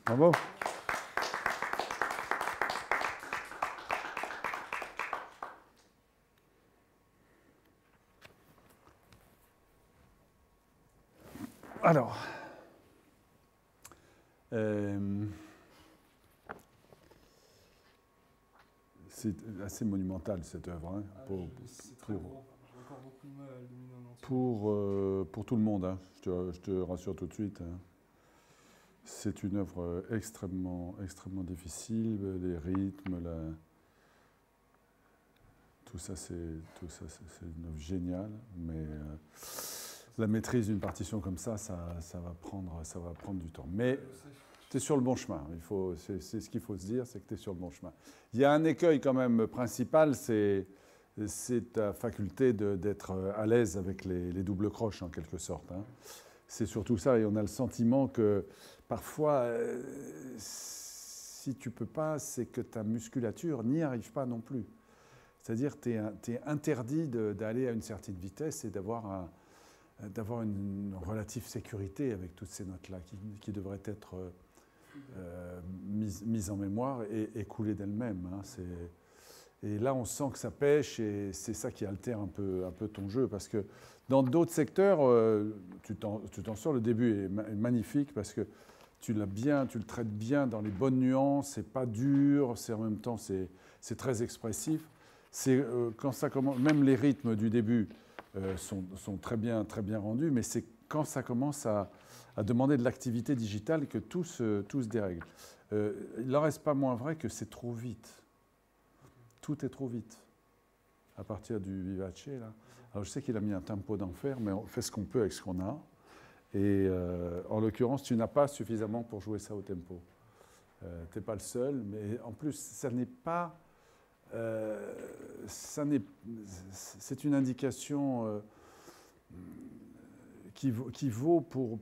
Bravo. Alors, c'est assez monumental cette œuvre, hein, c'est très grand. J'ai encore beaucoup de mal à le dominer en entier. pour tout le monde, hein, je te rassure tout de suite. Hein. C'est une œuvre extrêmement difficile, les rythmes, tout ça c'est une œuvre géniale, mais la maîtrise d'une partition comme ça va prendre du temps. Mais tu es sur le bon chemin. C'est ce qu'il faut se dire, c'est que tu es sur le bon chemin. Il y a un écueil quand même principal, c'est ta faculté d'être à l'aise avec les doubles croches en quelque sorte. Hein. C'est surtout ça, et on a le sentiment que parfois, si tu ne peux pas, c'est que ta musculature n'y arrive pas non plus. C'est-à-dire que tu es interdit d'aller à une certaine vitesse et d'avoir une relative sécurité avec toutes ces notes-là qui devraient être mises en mémoire et coulées d'elles-mêmes. Hein. Et là, on sent que ça pêche et c'est ça qui altère un peu ton jeu. Parce que dans d'autres secteurs, tu t'en sors. Le début est magnifique parce que tu le traites bien dans les bonnes nuances. C'est pas dur, en même temps c'est très expressif. Quand ça commence, même les rythmes du début sont très bien rendus, mais c'est quand ça commence à demander de l'activité digitale que tout se dérègle. Il n'en reste pas moins vrai que c'est trop vite. Tout est trop vite, à partir du vivace. Là. Alors je sais qu'il a mis un tempo d'enfer, mais on fait ce qu'on peut avec ce qu'on a. Et en l'occurrence, tu n'as pas suffisamment pour jouer ça au tempo. Tu n'es pas le seul, mais en plus, ça n'est pas... c'est une indication qui vaut pour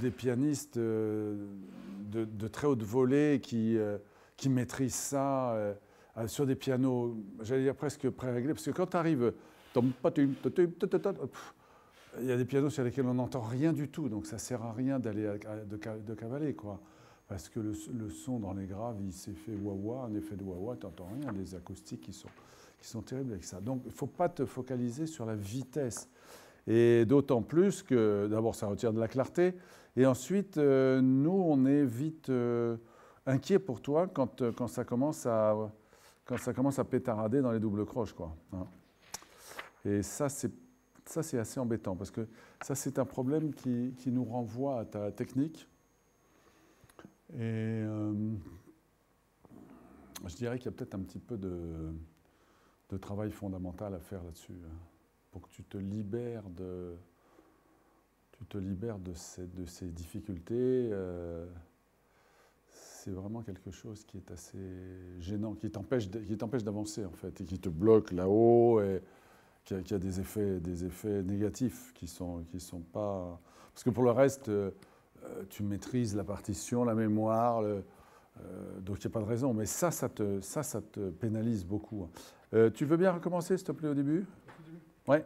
des pianistes de très haute volée qui maîtrisent ça sur des pianos, j'allais dire presque préréglés, parce que quand tu arrives, il y a des pianos sur lesquels on n'entend rien du tout, donc ça ne sert à rien d'aller de cavaler, quoi. Parce que le son dans les graves, il s'est fait wah-wah, un effet de wah-wah, tu n'entends rien, des acoustiques qui sont terribles avec ça. Donc il ne faut pas te focaliser sur la vitesse. Et d'autant plus que, d'abord, ça retire de la clarté, et ensuite, nous, on est vite inquiet pour toi quand ça commence à pétarader dans les doubles croches, quoi. Hein. Et ça, c'est assez embêtant, parce que ça, c'est un problème qui nous renvoie à ta technique. Et je dirais qu'il y a peut-être un petit peu de travail fondamental à faire là-dessus, hein, pour que tu te libères de ces difficultés. C'est vraiment quelque chose qui est assez gênant, qui t'empêche d'avancer en fait, et qui te bloque là-haut, et qui a des effets négatifs qui sont pas... Parce que pour le reste, tu maîtrises la partition, la mémoire, donc il n'y a pas de raison. Mais ça te pénalise beaucoup. Tu veux bien recommencer, s'il te plaît, au début ? Ouais.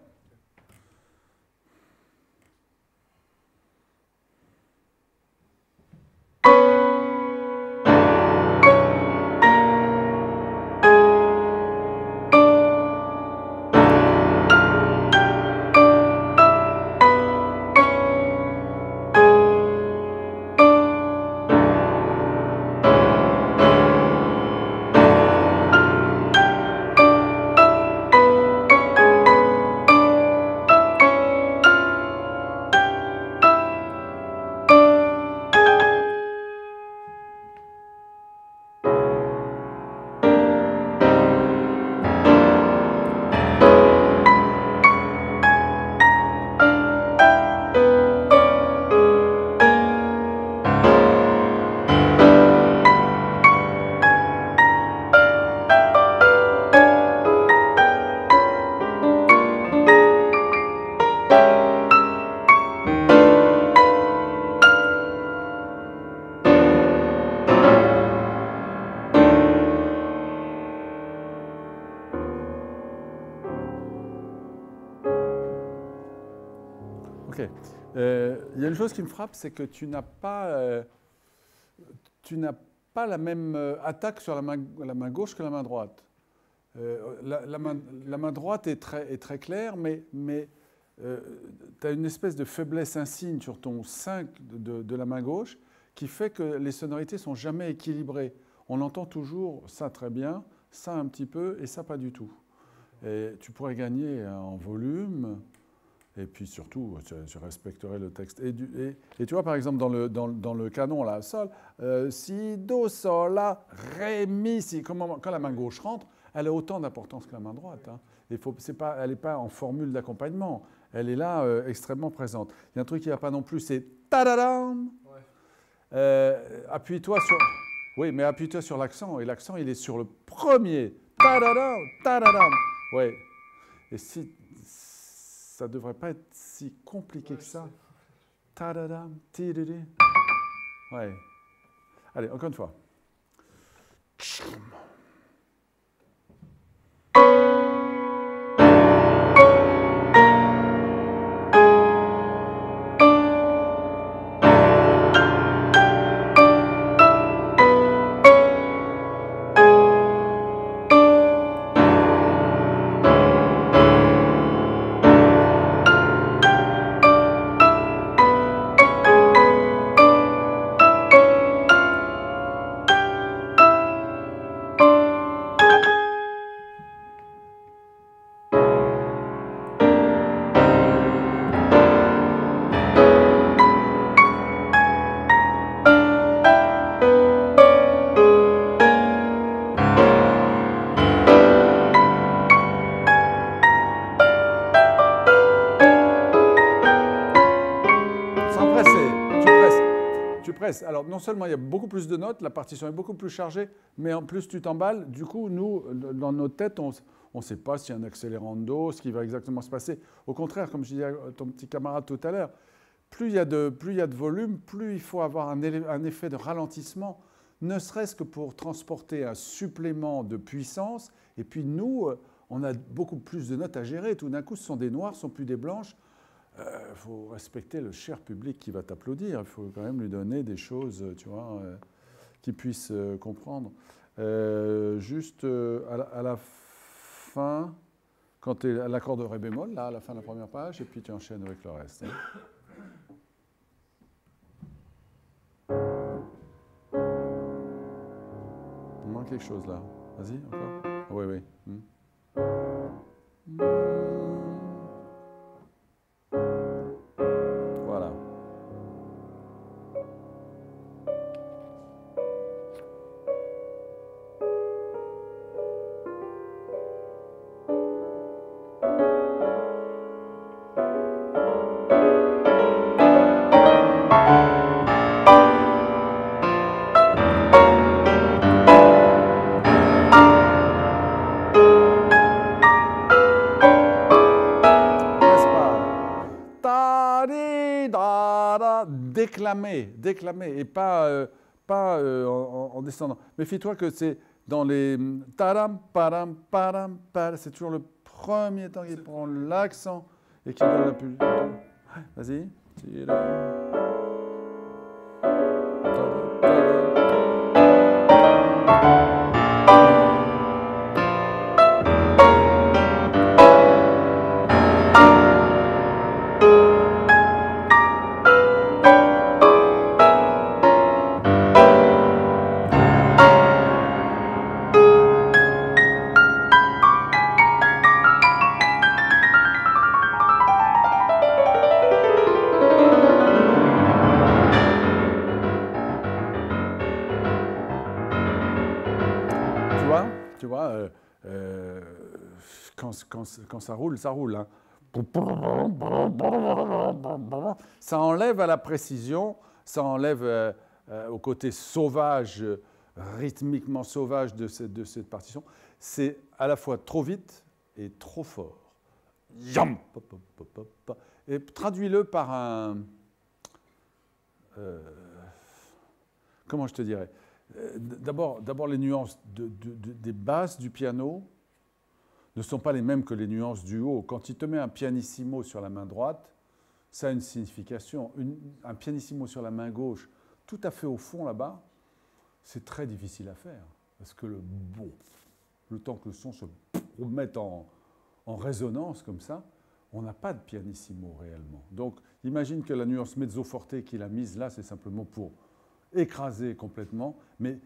Ok. Il y a une chose qui me frappe, c'est que tu n'as pas tu n'as pas la même attaque sur la main gauche que la main droite. La main droite est très claire, mais tu as une espèce de faiblesse insigne sur ton 5 de la main gauche qui fait que les sonorités ne sont jamais équilibrées. On entend toujours ça très bien, ça un petit peu et ça pas du tout. Et tu pourrais gagner en volume et puis surtout, tu respecterais le texte. Et tu vois, par exemple, dans le canon, là, sol, si, do, sol, la, ré, mi, si. Quand la main gauche rentre, elle a autant d'importance que la main droite. Hein. Elle n'est pas en formule d'accompagnement. Elle est là extrêmement présente. Il y a un truc qui ne va pas non plus, c'est ta-da-dam. Appuie-toi sur... Oui, mais appuie-toi sur l'accent. Et l'accent, il est sur le premier. Ta-da-dam, ta-da-dam. Oui. Et si... Ça ne devrait pas être si compliqué que ça. Ta-da-dam, ti-di-di. Ouais. Allez, encore une fois. Alors, non seulement il y a beaucoup plus de notes, la partition est beaucoup plus chargée, mais en plus tu t'emballes. Du coup, nous, dans notre tête, on ne sait pas s'il y a un accélérando, ce qui va exactement se passer. Au contraire, comme je disais à ton petit camarade tout à l'heure, plus il y a de volume, plus il faut avoir un effet de ralentissement, ne serait-ce que pour transporter un supplément de puissance. Et puis nous, on a beaucoup plus de notes à gérer. Tout d'un coup, ce sont des noires, ce ne sont plus des blanches. Il faut respecter le cher public qui va t'applaudir. Il faut quand même lui donner des choses, tu vois, qu'il puisse comprendre. Juste à la fin, quand tu es à l'accord de ré bémol, là, à la fin de la première page, et puis tu enchaînes avec le reste. Hein. Il manque quelque chose là. Vas-y, encore. Oui, oui. Voilà. Déclamer, et pas en descendant. Méfie-toi que c'est dans les taram, param, param, param, c'est toujours le premier temps qui prend l'accent et qui donne la plus. Vas-y. Tu vois, quand ça roule, ça roule. Hein. Ça enlève à la précision, ça enlève au côté sauvage, rythmiquement sauvage de cette partition. C'est à la fois trop vite et trop fort. Et traduis-le par un... comment je te dirais ? D'abord, les nuances des basses du piano ne sont pas les mêmes que les nuances du haut. Quand il te met un pianissimo sur la main droite, ça a une signification. Un pianissimo sur la main gauche tout à fait au fond là-bas, c'est très difficile à faire. Parce que le temps que le son se remette en résonance comme ça, on n'a pas de pianissimo réellement. Donc imagine que la nuance mezzo forte qu'il a mise là, c'est simplement pour écraser complètement. Mais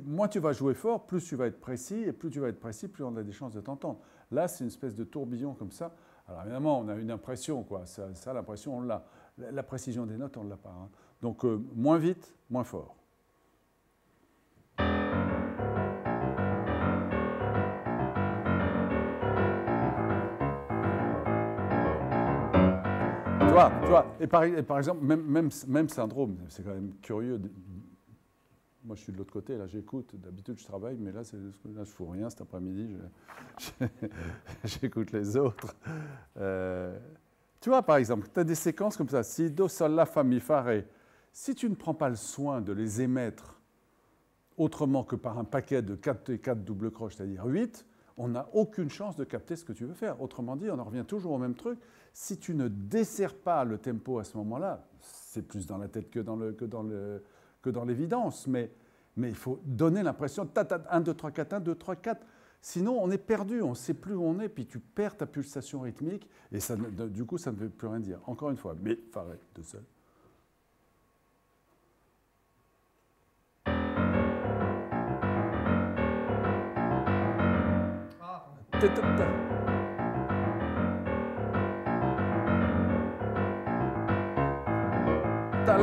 moins tu vas jouer fort, plus tu vas être précis, et plus tu vas être précis, plus on a des chances de t'entendre. Là, c'est une espèce de tourbillon comme ça. Alors évidemment, on a une impression, quoi. Ça l'impression, on l'a. La précision des notes, on ne l'a pas. Hein. Donc moins vite, moins fort. Tu vois, et par exemple, même syndrome, c'est quand même curieux. Moi, je suis de l'autre côté, là, j'écoute. D'habitude, je travaille, mais là, je ne fous rien cet après-midi. J'écoute les autres. Tu vois, par exemple, tu as des séquences comme ça. Si, do, sol, la, fa, mi, fa, ré. Si tu ne prends pas le soin de les émettre autrement que par un paquet de 4 double croche, c'est-à-dire 8, on n'a aucune chance de capter ce que tu veux faire. Autrement dit, on en revient toujours au même truc. Si tu ne desserres pas le tempo à ce moment-là, c'est plus dans la tête que dans l'évidence, mais il faut donner l'impression 1, 2, 3, 4, 1, 2, 3, 4. Sinon, on est perdu, on ne sait plus où on est, puis tu perds ta pulsation rythmique, et ça, du coup, ça ne veut plus rien dire. Encore une fois, mais faré, de seul.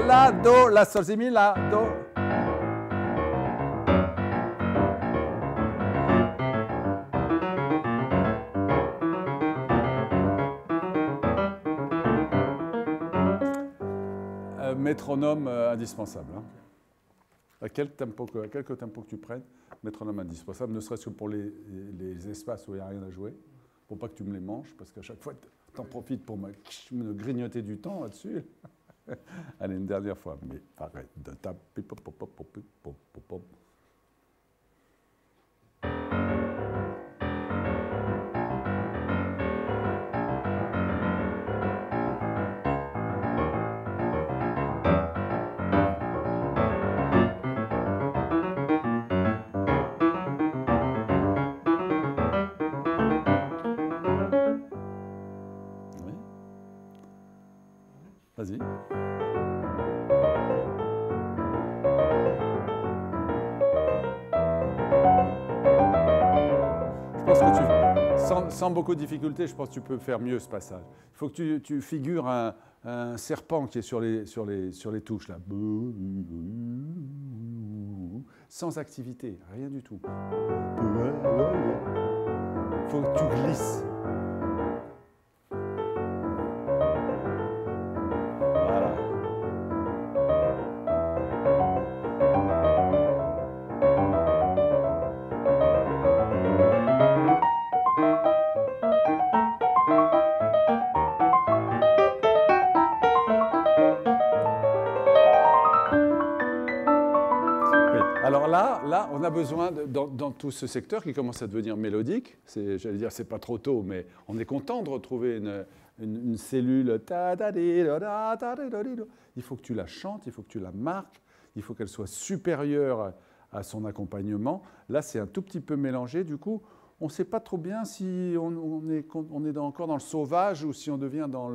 La, do, la, sol, si, mi, la, do. Métronome indispensable. Hein. À quelque tempo que tu prennes, métronome indispensable, ne serait-ce que pour les espaces où il n'y a rien à jouer, pour pas que tu me les manges, parce qu'à chaque fois, tu en profites pour me grignoter du temps là-dessus. Allez, une dernière fois, mais arrête de taper. Oui. Vas-y. Je pense que sans beaucoup de difficulté, je pense que tu peux faire mieux ce passage. Il faut que tu figures un serpent qui est sur les touches, là. Sans activité, rien du tout. Il faut que tu glisses. Voilà. Alors là, on a besoin, dans tout ce secteur qui commence à devenir mélodique, j'allais dire, c'est pas trop tôt, mais on est content de retrouver une cellule. Il faut que tu la chantes, il faut que tu la marques, il faut qu'elle soit supérieure à son accompagnement. Là, c'est un tout petit peu mélangé, du coup, on ne sait pas trop bien si on est encore dans le sauvage ou si on devient dans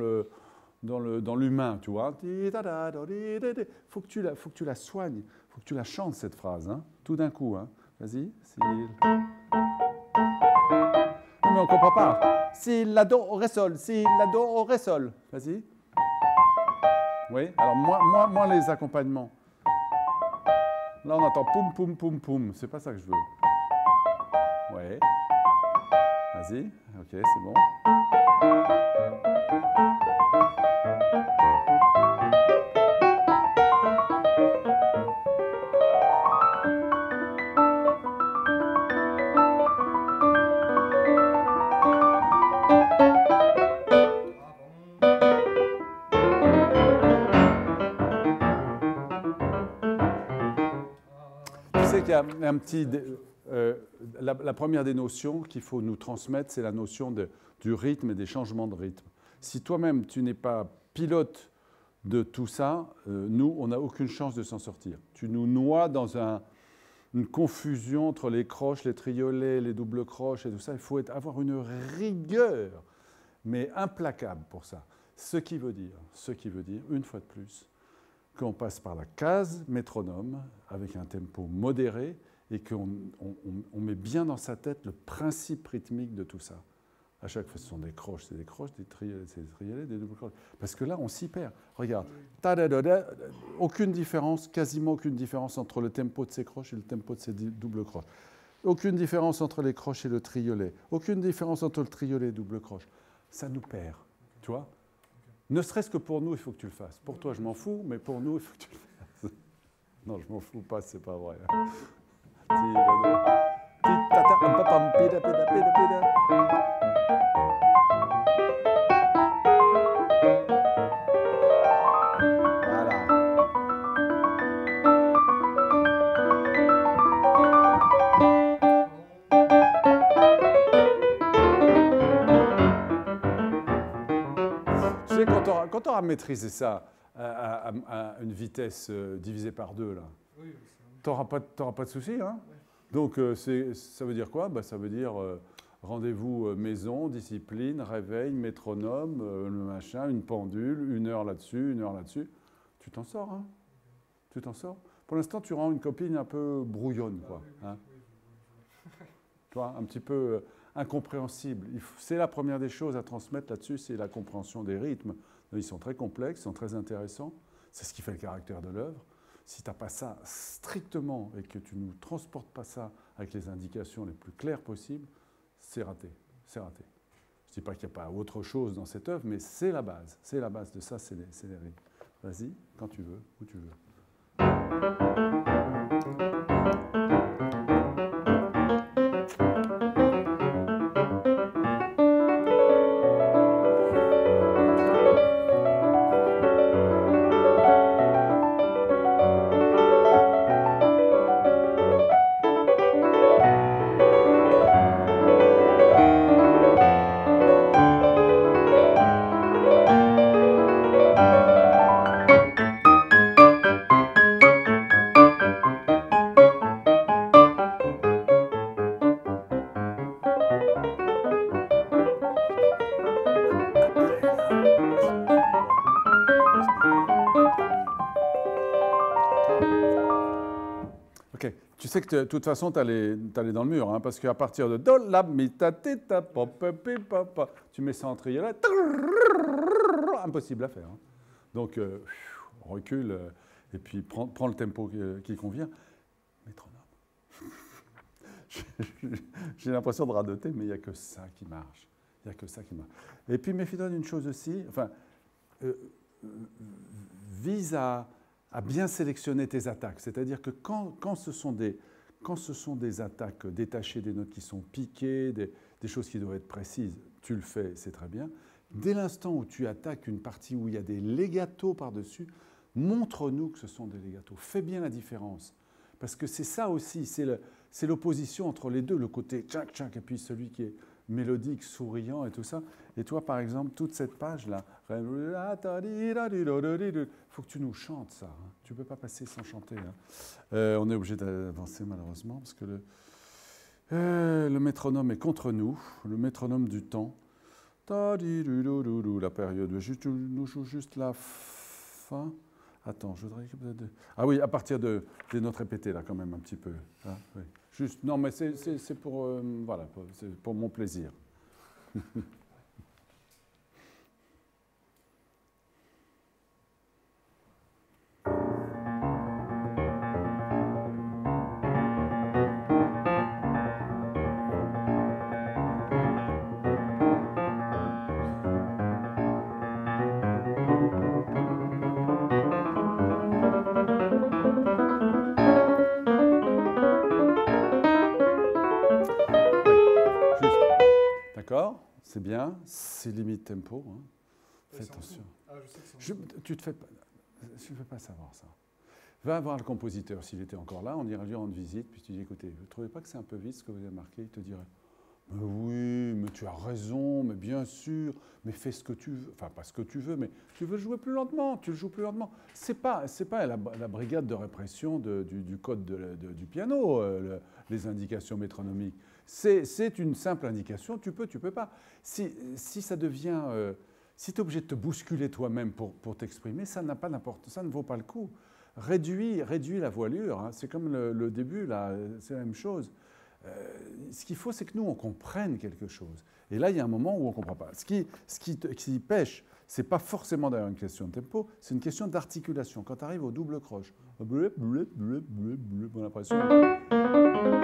l'humain, tu vois. Il faut que tu la soignes. Il faut que tu la chantes, cette phrase, hein, tout d'un coup. Hein. Vas-y. Non, mais on ne comprend pas. Si, la, do, ré, sol. Si, la, do, ré, sol. Vas-y. Oui, alors moins les accompagnements. Là, on entend poum, poum, poum, poum. C'est pas ça que je veux. Oui. Vas-y. OK, c'est bon. Il y a un petit, la première des notions qu'il faut nous transmettre, c'est la notion du rythme et des changements de rythme. Si toi-même, tu n'es pas pilote de tout ça, nous, on n'a aucune chance de s'en sortir. Tu nous noies dans une confusion entre les croches, les triolets, les doubles croches et tout ça. Il faut avoir une rigueur, mais implacable pour ça. Ce qui veut dire, une fois de plus, qu'on passe par la case métronome avec un tempo modéré et qu'on met bien dans sa tête le principe rythmique de tout ça. À chaque fois, ce sont des croches, c'est des croches, des triolets, des doubles croches. Parce que là, on s'y perd. Regarde, aucune différence, quasiment aucune différence entre le tempo de ces croches et le tempo de ces doubles croches. Aucune différence entre les croches et le triolet. Aucune différence entre le triolet et le double croche. Ça nous perd, tu vois. Ne serait-ce que pour nous, il faut que tu le fasses. Pour toi, je m'en fous, mais pour nous, il faut que tu le fasses. Non, je m'en fous pas, c'est pas vrai. Quand tu auras maîtrisé ça à une vitesse divisée par 2, là, tu n'auras pas de souci. Hein. Donc, ça veut dire quoi? Ça veut dire rendez-vous maison, discipline, réveil, métronome, le machin, une pendule, 1 heure là-dessus, 1 heure là-dessus. Tu t'en sors, hein? Tu t'en sors. Pour l'instant, tu rends une copine un peu brouillonne, quoi. Hein? Tu vois, un petit peu incompréhensible. C'est la première des choses à transmettre là-dessus, c'est la compréhension des rythmes. Ils sont très complexes, ils sont très intéressants. C'est ce qui fait le caractère de l'œuvre. Si tu n'as pas ça strictement et que tu ne nous transportes pas ça avec les indications les plus claires possibles, c'est raté. C'est raté. Je ne dis pas qu'il n'y a pas autre chose dans cette œuvre, mais c'est la base. C'est la base de ça, c'est les rythmes. Vas-y, quand tu veux, où tu veux. Ok, tu sais que de toute façon, tu allais dans le mur, hein, parce qu'à partir de do, la, mi, ta, ti, ta, pa, pa, pi, pa, pa, tu mets ça en triolet, impossible à faire. Hein. Donc, on recule, et puis prends le tempo qui convient. Métronome. J'ai l'impression de radoter, mais il n'y a que ça qui marche. Il n'y a que ça qui marche. Et puis, méfie-toi d'une chose aussi, enfin, vise à bien sélectionner tes attaques. C'est-à-dire que quand ce sont des attaques détachées, des notes qui sont piquées, des choses qui doivent être précises, tu le fais, c'est très bien. Dès l'instant où tu attaques une partie où il y a des legatos par-dessus, montre-nous que ce sont des legatos. Fais bien la différence. Parce que c'est ça aussi, c'est l'opposition entre les deux, le côté tchac tchac et puis celui qui est mélodique, souriant et tout ça. Et toi, par exemple, toute cette page-là, il faut que tu nous chantes ça. Hein. Tu ne peux pas passer sans chanter. Hein. On est obligé d'avancer malheureusement parce que le métronome est contre nous, le métronome du temps. La période, nous joue juste la fin. Attends, je voudrais... Ah oui, à partir des notes répétées, là, quand même, un petit peu. Hein, oui. Juste, non, mais c'est pour, voilà, c'est pour mon plaisir. D'accord, c'est bien, c'est limite tempo. Hein. Fais attention. Tu te fais pas, je ne veux pas savoir ça. Va voir le compositeur s'il était encore là, on ira lui rendre visite, puis tu dis écoutez, vous ne trouvez pas que c'est un peu vite ce que vous avez marqué? Il te dirait Oui, mais tu as raison, mais bien sûr, mais fais ce que tu veux. Enfin, pas ce que tu veux, mais tu veux jouer plus lentement, tu le joues plus lentement. C'est pas la brigade de répression du code du piano, les indications métronomiques. C'est une simple indication, tu peux pas. Si ça devient... si tu es obligé de te bousculer toi-même pour t'exprimer, ça n'a pas n'importe, ça ne vaut pas le coup. Réduis la voilure, hein. C'est comme le début, là, c'est la même chose. Ce qu'il faut, c'est que nous, on comprenne quelque chose. Et là, il y a un moment où on ne comprend pas. Ce qui pêche, ce n'est pas forcément d'ailleurs une question de tempo, c'est une question d'articulation. Quand tu arrives au double croche, on a l'impression...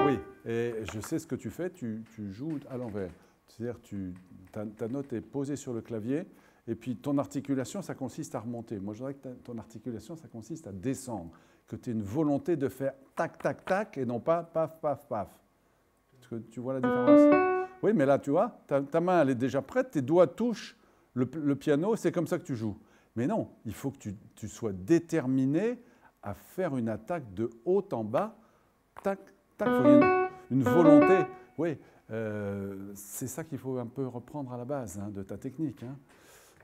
Oui, et je sais ce que tu fais, tu joues à l'envers. C'est-à-dire ta note est posée sur le clavier, et puis ton articulation, ça consiste à remonter. Moi, je dirais que ton articulation, ça consiste à descendre. Que tu aies une volonté de faire tac, tac, tac, et non pas paf, paf, paf. Est-ce que tu vois la différence? Oui, mais là, tu vois, ta main, elle est déjà prête, tes doigts touchent le piano, c'est comme ça que tu joues. Mais non, il faut que tu sois déterminé à faire une attaque de haut en bas, tac, tac, il faut une volonté. Oui, c'est ça qu'il faut un peu reprendre à la base, hein, de ta technique. Hein.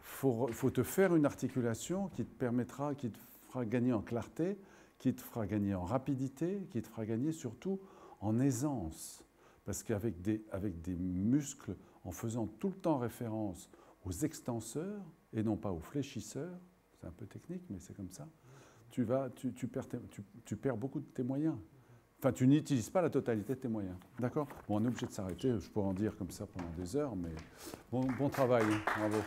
Faut te faire une articulation qui te permettra, qui te fera gagner en clarté, qui te fera gagner en rapidité, qui te fera gagner surtout en aisance. Parce qu'avec des muscles, en faisant tout le temps référence aux extenseurs et non pas aux fléchisseurs, c'est un peu technique, mais c'est comme ça, tu perds beaucoup de tes moyens. Enfin, tu n'utilises pas la totalité de tes moyens. D'accord? Bon, on est obligé de s'arrêter, je pourrais en dire comme ça pendant des heures, mais bon travail, bravo.